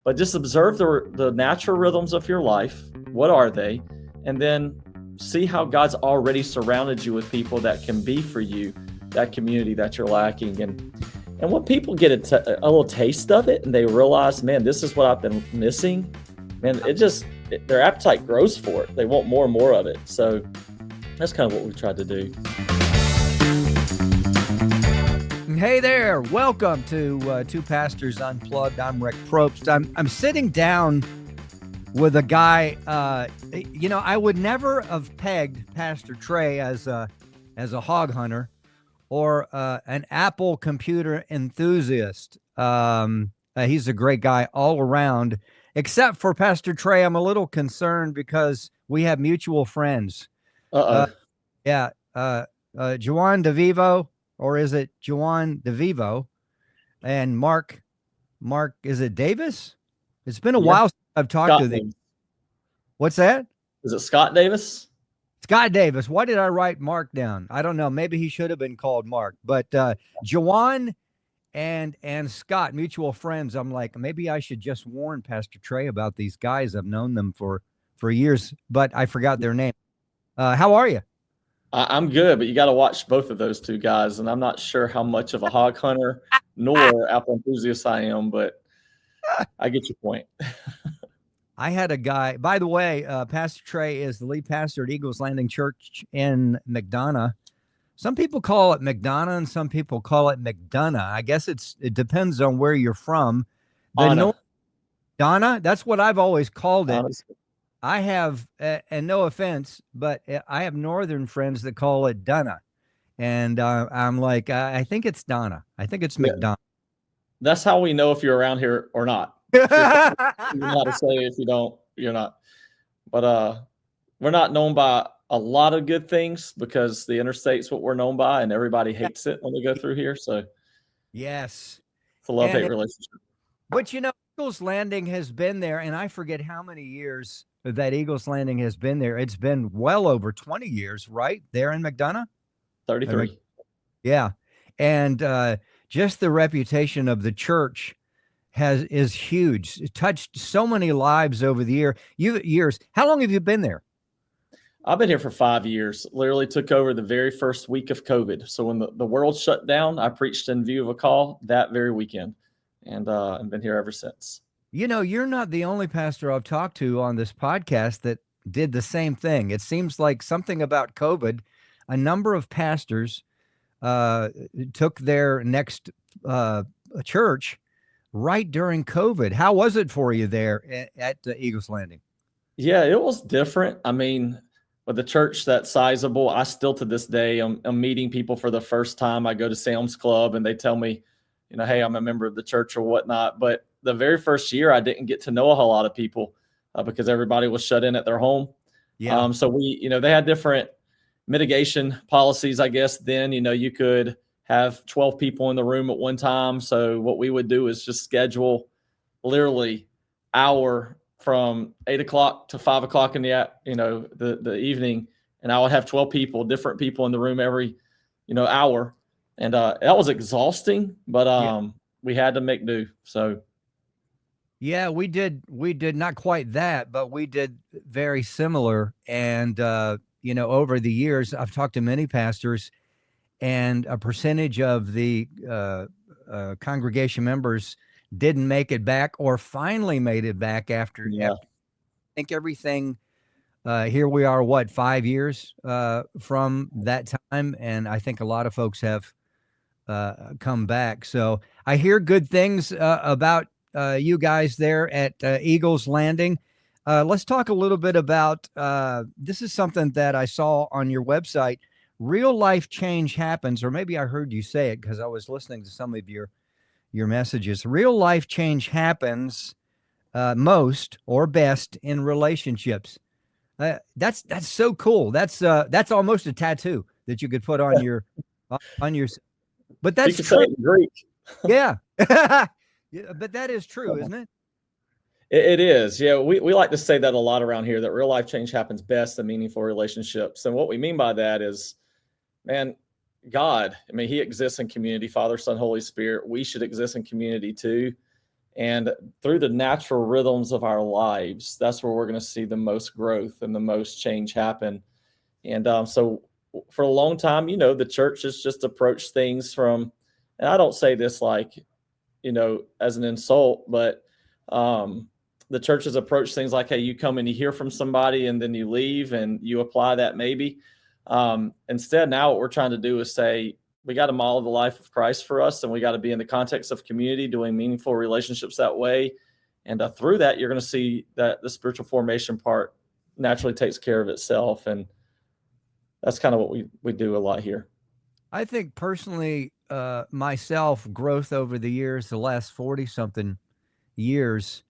but just observe the natural rhythms of your life. What are they? And then see how God's already surrounded you with people that can be for you, that community that you're lacking. And when people get a little taste of it and they realize, man, this is what I've been missing, man, their appetite grows for it. They want more and more of it. So that's kind of what we tried to do. Hey there, welcome to Two Pastors Unplugged. I'm Rick Probst. I'm sitting down with a guy. I would never have pegged Pastor Trea as a hog hunter or an Apple computer enthusiast. He's a great guy all around, except for Pastor Trea. I'm a little concerned because we have mutual friends. Juan DeVivo. Or is it Juan DeVivo and Mark, is it Davis? It's been a while since I've talked to them. What's that? Is it Scott Davis? Scott Davis. Why did I write Mark down? I don't know. Maybe he should have been called Mark. But Juan and Scott, mutual friends. I'm like, maybe I should just warn Pastor Trea about these guys. I've known them for years, but I forgot their name. How are you? I'm good, but you got to watch both of those two guys. And I'm not sure how much of a hog hunter nor Apple enthusiast I am, but I get your point. I had a guy, by the way, Pastor Trea is the lead pastor at Eagles Landing Church in McDonough. Some people call it McDonough and some people call it McDonough. I guess it depends on where you're from. Donna, that's what I've always called it. Honestly. I have, and no offense, but I have northern friends that call it Donna. And I'm like, I think it's Donna. I think it's McDonough. That's how we know if you're around here or not. You know how to say it. If you don't, you're not. But we're not known by a lot of good things because the interstate's what we're known by, and everybody hates it when they go through here. So, yes, it's a love-hate relationship. But Eagles Landing has been there, and I forget how many years that Eagles Landing has been there. It's been well over 20 years, right? There in McDonough? 33. Yeah. And just the reputation of the church is huge. It touched so many lives over the years. How long have you been there? I've been here for 5 years. Literally took over the very first week of COVID. So when the world shut down, I preached in view of a call that very weekend. And I've been here ever since. You're not the only pastor I've talked to on this podcast that did the same thing. It seems like something about COVID, a number of pastors took their next church right during COVID. How was it for you there at Eagles Landing? Yeah, it was different. I mean, with the church that sizable, I still to this day, I'm meeting people for the first time. I go to Sam's Club and they tell me, hey, I'm a member of the church or whatnot. But the very first year, I didn't get to know a whole lot of people because everybody was shut in at their home. Yeah. So they had different mitigation policies, I guess. Then, you could have 12 people in the room at one time. So what we would do is just schedule literally hour from 8 o'clock to 5 o'clock in the evening. And I would have 12 people, different people in the room every, hour. And that was exhausting, but we had to make do. So. Yeah, we did not quite that, but we did very similar. And, over the years, I've talked to many pastors, and a percentage of the congregation members didn't make it back or finally made it back after I think everything. Here we are, 5 years from that time. And I think a lot of folks have come back. So I hear good things about you guys there at Eagles Landing. Let's talk a little bit about, this is something that I saw on your website. Real life change happens, or maybe I heard you say it because I was listening to some of your messages. Real life change happens most or best in relationships. That's so cool. That's almost a tattoo that you could put on your, but that's you can say it in Greek. Yeah. Yeah, but that is true, isn't it? It is. Yeah, we like to say that a lot around here, that real life change happens best in meaningful relationships. And what we mean by that is, man, God, he exists in community, Father, Son, Holy Spirit. We should exist in community too. And through the natural rhythms of our lives, that's where we're going to see the most growth and the most change happen. And so for a long time, the church has just approached things from, and I don't say this like, as an insult, but the church has approached things like, hey, you come and you hear from somebody and then you leave and you apply that maybe. Instead, now what we're trying to do is say, we got to model the life of Christ for us, and we got to be in the context of community, doing meaningful relationships that way. And through that, you're going to see that the spiritual formation part naturally takes care of itself. And that's kind of what we do a lot here. I think personally, myself, growth over the years, the last 40-something years,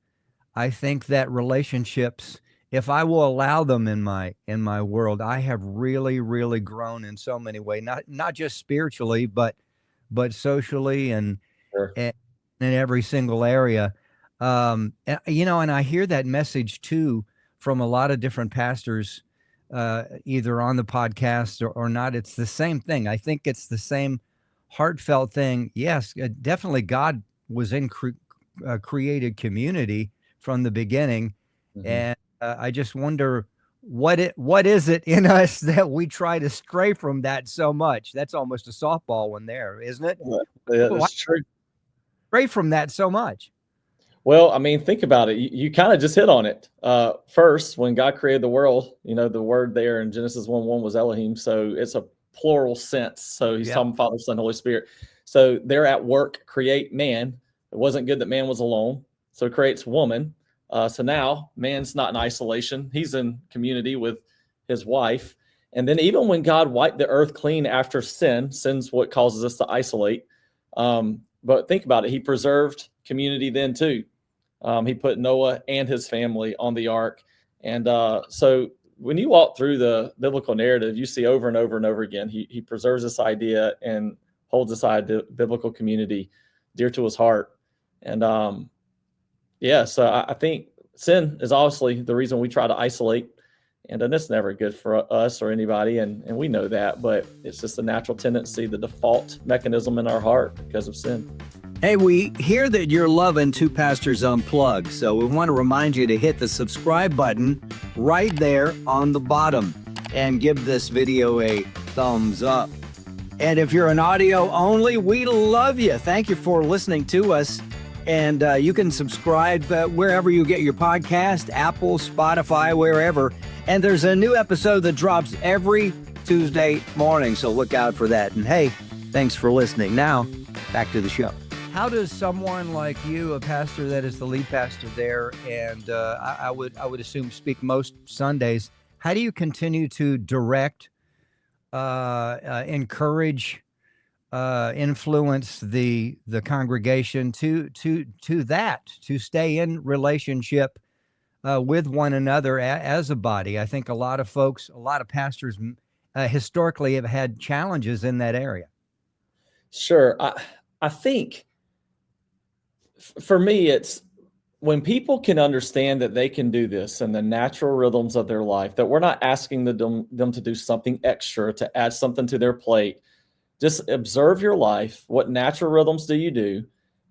I think that relationships, if I will allow them in my world, I have really, really grown in so many ways, not just spiritually, but socially and Sure. in every single area. And I hear that message too from a lot of different pastors, either on the podcast or not. It's the same thing. I think it's the same heartfelt thing. Yes, definitely God was in created community from the beginning. Mhm. And I just wonder what is it in us that we try to stray from that so much? That's almost a softball one there, isn't it? Yeah, Why that's true. stray from that so much? Well, I mean, think about it. You kind of just hit on it. First, when God created the world, the word there in Genesis 1:1 was Elohim. So it's a plural sense. So he's Yep. talking Father, Son, Holy Spirit. So they're at work, create man. It wasn't good that man was alone. So it creates woman. So now man's not in isolation. He's in community with his wife. And then even when God wiped the earth clean after sin's what causes us to isolate. But think about it. He preserved community then too. He put Noah and his family on the ark. And so when you walk through the biblical narrative, you see over and over and over again, he preserves this idea and holds this idea, biblical community, dear to his heart. And so I think sin is obviously the reason we try to isolate. And then it's never good for us or anybody. And we know that, but it's just a natural tendency, the default mechanism in our heart because of sin. Hey, we hear that you're loving Two Pastors Unplugged, so we want to remind you to hit the subscribe button right there on the bottom and give this video a thumbs up. And if you're an audio only, we love you. Thank you for listening to us. And you can subscribe wherever you get your podcast, Apple, Spotify, wherever. And there's a new episode that drops every Tuesday morning, so look out for that. And hey, thanks for listening. Now, back to the show. How does someone like you, a pastor that is the lead pastor there, and I would assume speak most Sundays, how do you continue to direct, encourage, influence the congregation to stay in relationship with one another as a body? I think a lot of pastors historically have had challenges in that area. Sure. I think for me, it's when people can understand that they can do this and the natural rhythms of their life, that we're not asking them to do something extra, to add something to their plate. Just observe your life. What natural rhythms do you do?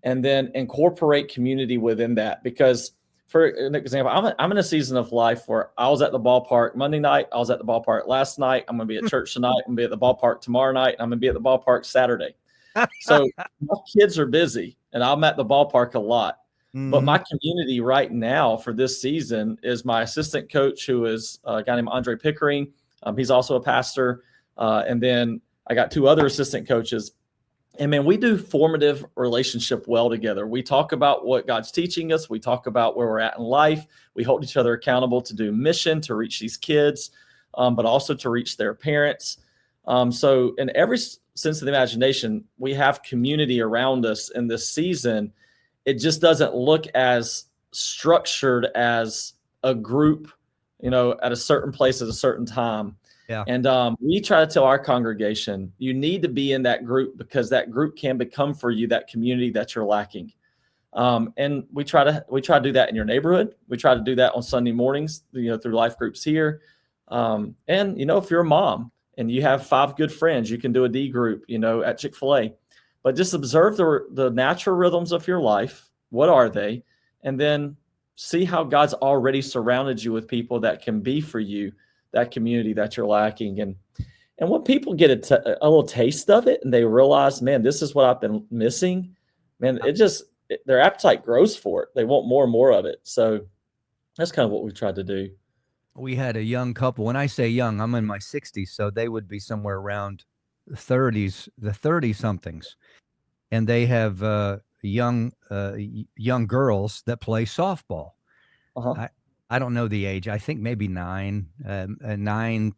And then incorporate community within that. Because for an example, I'm in a season of life where I was at the ballpark Monday night. I was at the ballpark last night. I'm going to be at church tonight. I'm going to be at the ballpark tomorrow night. And I'm going to be at the ballpark Saturday. So my kids are busy and I'm at the ballpark a lot. Mm-hmm. But my community right now for this season is my assistant coach, who is a guy named Andre Pickering. He's also a pastor. And then I got two other assistant coaches. And man, we do formative relationship well together. We talk about what God's teaching us. We talk about where we're at in life. We hold each other accountable to do mission, to reach these kids, but also to reach their parents. So in every sense of the imagination, we have community around us in this season. It just doesn't look as structured as a group, at a certain place at a certain time. Yeah. And we try to tell our congregation, you need to be in that group because that group can become for you that community that you're lacking. And we try to do that in your neighborhood. We try to do that on Sunday mornings, through life groups here. And if you're a mom and you have 5 good friends, you can do a D group, at Chick-fil-A. But just observe the natural rhythms of your life What are they? And then see how God's already surrounded you with people that can be for you, that community that you're lacking. And when people get a little taste of it and they realize, man, this is what I've been missing, man, their appetite grows for it. They want more and more of it. So that's kind of what we tried to do. We had a young couple. When I say young, I'm in my 60s, so they would be somewhere around the 30-somethings. And they have young girls that play softball. Uh-huh. I don't know the age. I think maybe 9,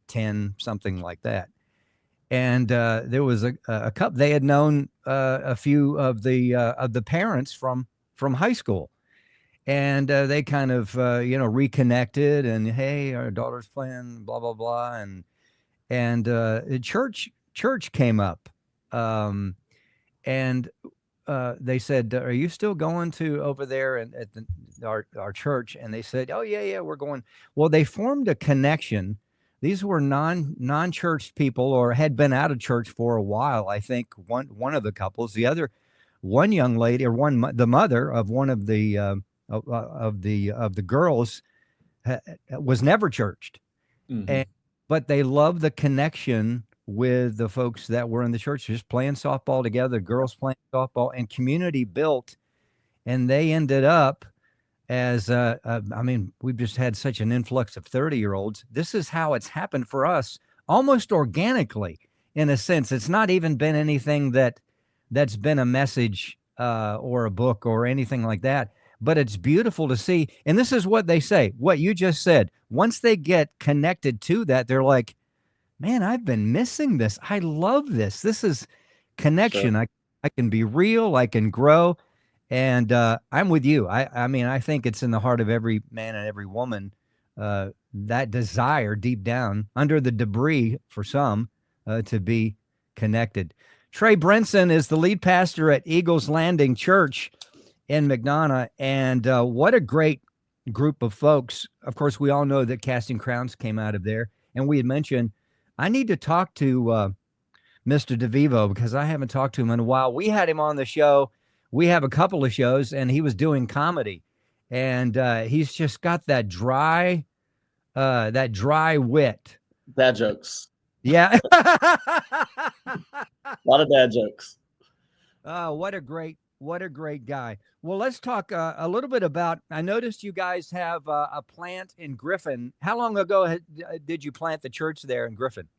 10, something like that. And there was a couple. They had known a few of the parents from high school, and they kind of reconnected. And hey, our daughter's playing, blah blah blah, and church came up, and they said, "Are you still going to over there at our church?" And they said, "Oh yeah, we're going." Well, they formed a connection. These were non-church people, or had been out of church for a while. I think one of the couples, one young lady, or the mother of one of the girls was never churched, Mm-hmm. but they loved the connection with the folks that were in the church, just playing softball together, girls playing softball, and community built. And they ended up as, we've just had such an influx of 30-year-olds. This is how it's happened for us, almost organically, in a sense. It's not even been anything that's been a message or a book or anything like that, but it's beautiful to see. And this is what they say, what you just said. Once they get connected to that, they're like, man, I've been missing this. I love this. This is connection. Sure. I can be real. I can grow. And I'm with you. I think it's in the heart of every man and every woman, that desire deep down under the debris for some to be connected. Trea Brinson is the lead pastor at Eagles Landing Church in McDonough. And what a great group of folks. Of course, we all know that Casting Crowns came out of there. And we had mentioned, I need to talk to Mr. DeVivo because I haven't talked to him in a while. We had him on the show. We have a couple of shows, and he was doing comedy. And he's just got that dry wit. Dad jokes. Yeah. A lot of dad jokes. What a great guy. Well, let's talk a little bit about, I noticed you guys have a plant in Griffin. How long ago did you plant the church there in Griffin?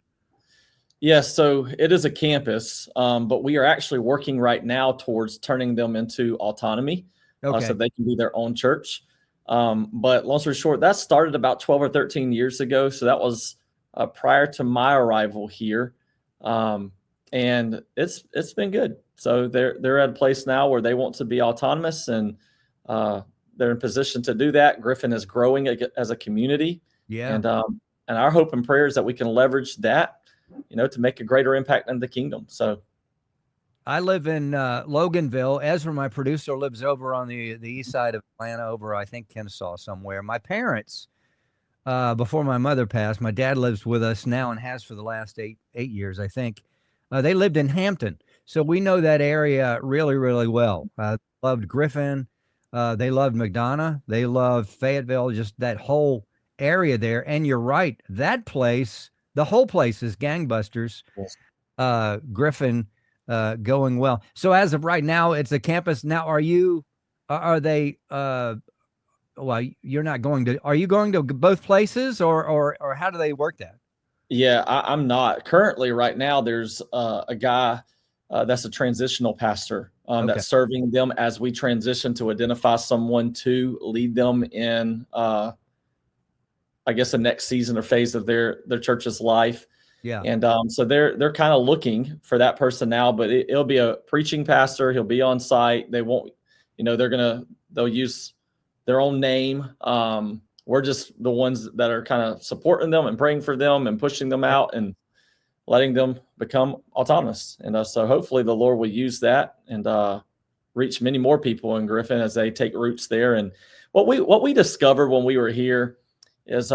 Yes, so it is a campus, but we are actually working right now towards turning them into autonomy, so they can be their own church. But long story short, that started about 12 or 13 years ago. So that was prior to my arrival here, and it's been good. So they're at a place now where they want to be autonomous, and they're in position to do that. Griffin is growing as a community, and our hope and prayer is that we can leverage that, to make a greater impact in the kingdom. So I live in Loganville. Ezra, my producer, lives over on the east side of Atlanta, over, I think, Kennesaw somewhere. My parents, before my mother passed, my dad lives with us now and has for the last eight years, I think. They lived in Hampton. So we know that area really, really well. Loved Griffin. They loved McDonough. They loved Fayetteville, just that whole area there. And you're right, that place, the whole place is gangbusters. Yes. Griffin going well. So as of right now, it's a campus. Now, are you going to both places, or how do they work that? Yeah, I'm not. Currently, right now, there's a guy that's a transitional pastor that's serving them as we transition to identify someone to lead them in I guess the next season or phase of their church's life. Yeah. And so they're kind of looking for that person now, but it'll be a preaching pastor. He'll be on site. They won't, they'll use their own name. We're just the ones that are kind of supporting them and praying for them and pushing them out and letting them become autonomous. And so hopefully the Lord will use that and reach many more people in Griffin as they take roots there. And what we discovered when we were here is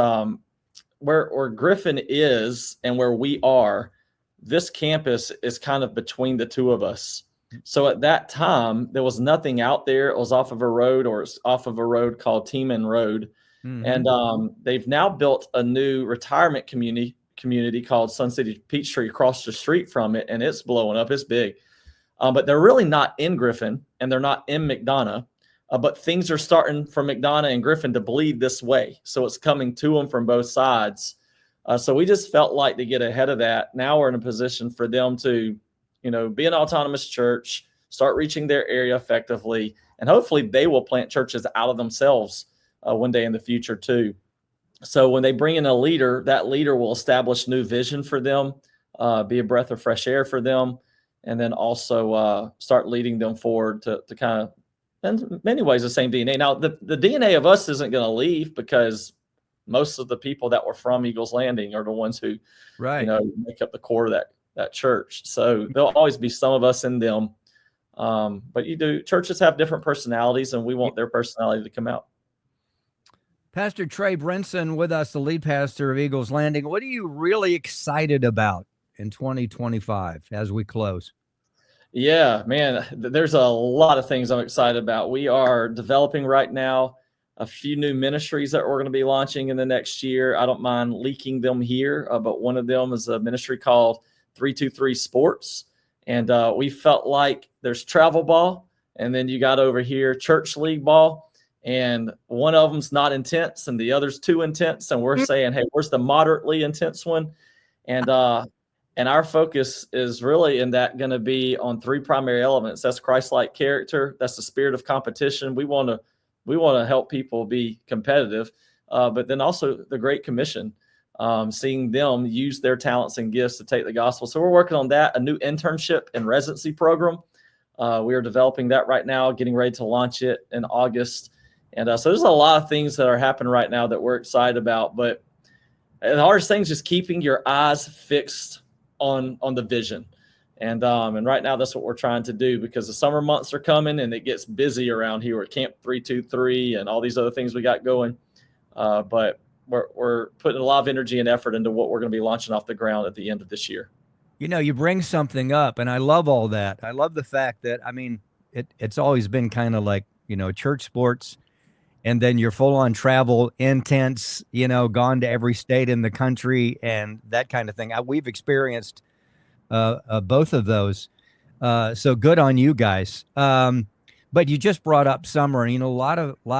where Griffin is and where we are, this campus is kind of between the two of us. So at that time, there was nothing out there. It was off of a road, or it's off of a road called Teeman Road. And they've now built a new retirement community called Sun City Peachtree across the street from it, and it's blowing up. It's big. But they're really not in Griffin, and they're not in McDonough. But things are starting from McDonough and Griffin to bleed this way. So it's coming to them from both sides. So we just felt like to get ahead of that. Now we're in a position for them to, be an autonomous church, start reaching their area effectively, and hopefully they will plant churches out of themselves one day in the future too. So when they bring in a leader, that leader will establish new vision for them, be a breath of fresh air for them, and then also start leading them forward to kind of, in many ways, the same DNA. Now, the DNA of us isn't going to leave, because most of the people that were from Eagles Landing are the ones who, make up the core of that church. So there'll always be some of us in them. But churches have different personalities, and we want their personality to come out. Pastor Trea Brinson with us, the lead pastor of Eagles Landing. What are you really excited about in 2025 as we close? Yeah, man, there's a lot of things I'm excited about. We are developing right now a few new ministries that we're going to be launching in the next year. I don't mind leaking them here, but one of them is a ministry called 323 Sports. And we felt like there's travel ball, and then you got over here church league ball, and one of them's not intense and the other's too intense. And we're saying, hey, where's the moderately intense one? And our focus is really in that going to be on three primary elements. That's Christ-like character. That's the spirit of competition. We want to help people be competitive, but then also the Great Commission, seeing them use their talents and gifts to take the gospel. So we're working on that, a new internship and residency program. We are developing that right now, getting ready to launch it in August. And so there's a lot of things that are happening right now that we're excited about. But the hardest thing is just keeping your eyes fixed on the vision. And right now that's what we're trying to do, because the summer months are coming and it gets busy around here at Camp 323 and all these other things we got going. But we're putting a lot of energy and effort into what we're going to be launching off the ground at the end of this year. You bring something up, and I love all that. I love the fact that, it's always been kind of like, church sports, and then you're full on travel, intense, gone to every state in the country and that kind of thing. We've experienced both of those. So good on you guys. But you just brought up summer, and, a lot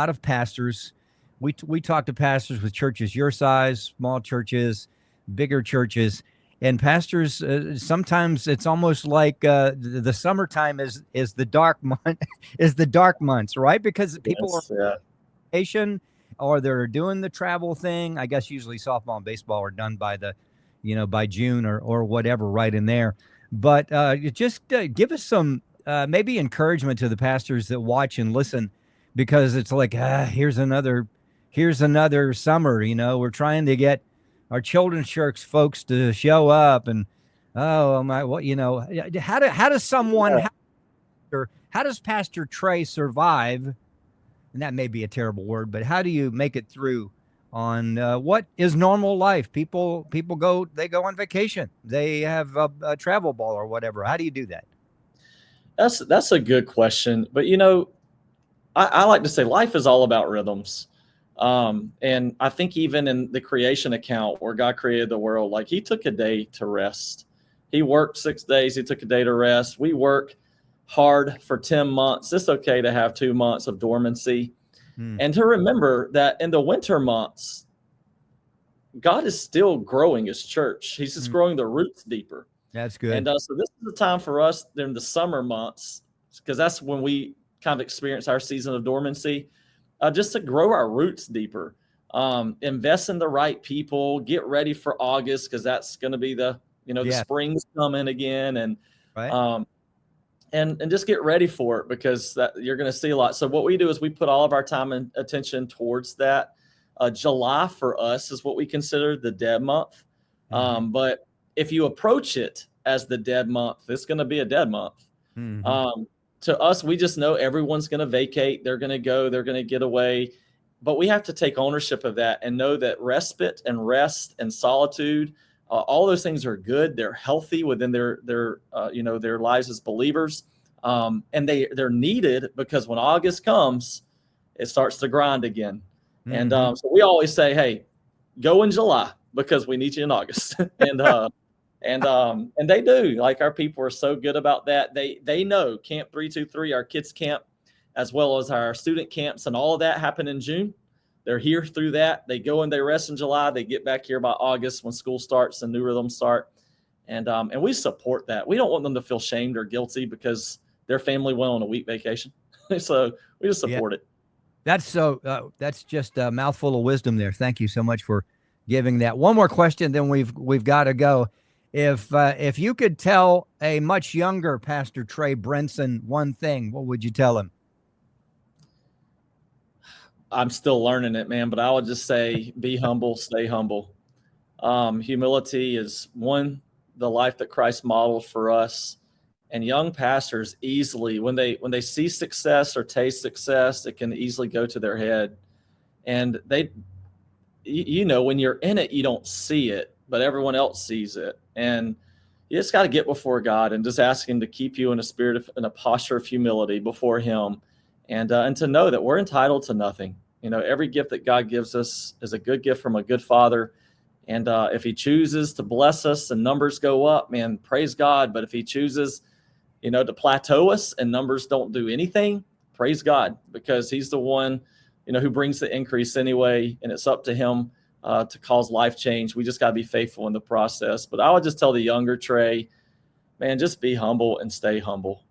of pastors, we talk to pastors with churches your size, small churches, bigger churches, and pastors, sometimes it's almost like the summertime is the dark month, is the dark months, right? Because people are vacation, or they're doing the travel thing. I guess usually softball and baseball are done by by June or whatever, right in there. But just give us some maybe encouragement to the pastors that watch and listen, because it's like, here's another summer. We're trying to get our children's church folks to show up, and how does Pastor Trea survive? And that may be a terrible word, but how do you make it through on what is normal life? People go on vacation, they have a travel ball or whatever. How do you do that? That's a good question. But I like to say life is all about rhythms. And I think even in the creation account where God created the world, like he took a day to rest. He worked 6 days. He took a day to rest. We work hard for 10 months. It's okay to have 2 months of dormancy. And to remember that in the winter months, God is still growing his church. He's just growing the roots deeper. That's good. And so this is the time for us during the summer months, because that's when we kind of experience our season of dormancy, just to grow our roots deeper, invest in the right people, get ready for August, because that's going to be the spring's coming again, and right. And just get ready for it, because that you're going to see a lot. So what we do is we put all of our time and attention towards that. July for us is what we consider the dead month. But if you approach it as the dead month, it's going to be a dead month. To us, we just know everyone's going to vacate. They're going to go. They're going to get away. But we have to take ownership of that and know that respite and rest and solitude, all those things are good. They're healthy within their lives as believers. And they're needed because when August comes, it starts to grind again. And so we always say, hey, go in July because we need you in August. And they do. Like, our people are so good about that. They know Camp 323, our kids camp, as well as our student camps, and all of that happen in June. They're here through that. They go and they rest in July. They get back here by August when school starts and new rhythms start. And we support that. We don't want them to feel shamed or guilty because their family went on a week vacation. So we just support it. That's just a mouthful of wisdom there. Thank you so much for giving that. One more question, then we've got to go. If you could tell a much younger Pastor Trea Brinson one thing, what would you tell him? I'm still learning it, man, but I would just say, be humble, stay humble. Humility is the life that Christ modeled for us. And young pastors easily, when they see success or taste success, it can easily go to their head. And when you're in it, you don't see it, but everyone else sees it. And you just got to get before God and just ask him to keep you in a posture of humility before him. And to know that we're entitled to nothing. Every gift that God gives us is a good gift from a good Father. And if he chooses to bless us and numbers go up, man, praise God. But if he chooses, to plateau us and numbers don't do anything, praise God, because he's the one, who brings the increase anyway. And it's up to him to cause life change. We just got to be faithful in the process. But I would just tell the younger Trea, man, just be humble and stay humble.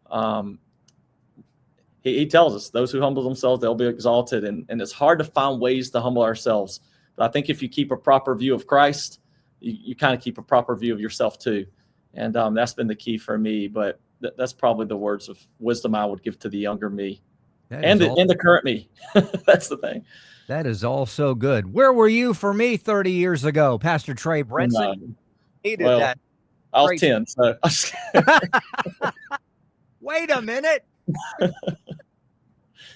He tells us those who humble themselves, they'll be exalted. And it's hard to find ways to humble ourselves. But I think if you keep a proper view of Christ, you kind of keep a proper view of yourself too. And that's been the key for me. But that's probably the words of wisdom I would give to the younger me and the current me. That's the thing. That is all so good. Where were you for me 30 years ago, Pastor Trea Brinson? That. I was 10. So. Wait a minute.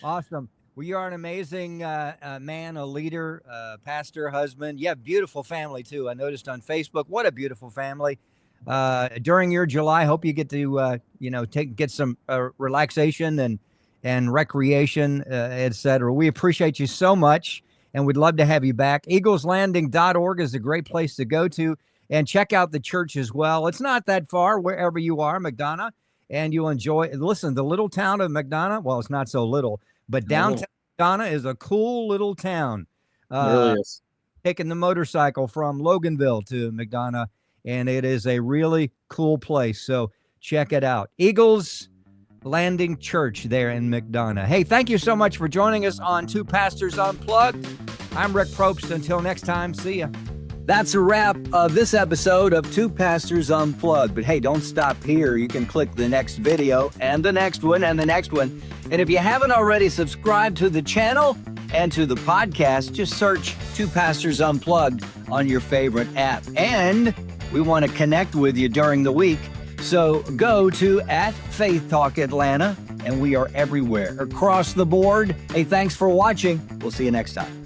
Awesome. Well, you are an amazing man, a leader, pastor, husband. You have a beautiful family, too. I noticed on Facebook. What a beautiful family. During your July, hope you get to, get some relaxation and recreation, et cetera. We appreciate you so much, and we'd love to have you back. EaglesLanding.org is a great place to go to, and check out the church as well. It's not that far, wherever you are, McDonough, and you'll enjoy it. Listen, the little town of McDonough, well, it's not so little, but downtown McDonough is a cool little town. It really is. Taking the motorcycle from Loganville to McDonough, and it is a really cool place. So check it out. Eagles Landing Church there in McDonough. Hey, thank you so much for joining us on Two Pastors Unplugged. I'm Rick Probst. Until next time, see ya. That's a wrap of this episode of Two Pastors Unplugged. But hey, don't stop here. You can click the next video and the next one and the next one. And if you haven't already subscribed to the channel and to the podcast, just search Two Pastors Unplugged on your favorite app. And we want to connect with you during the week. So go to @FaithTalk Atlanta, and we are everywhere across the board. Hey, thanks for watching. We'll see you next time.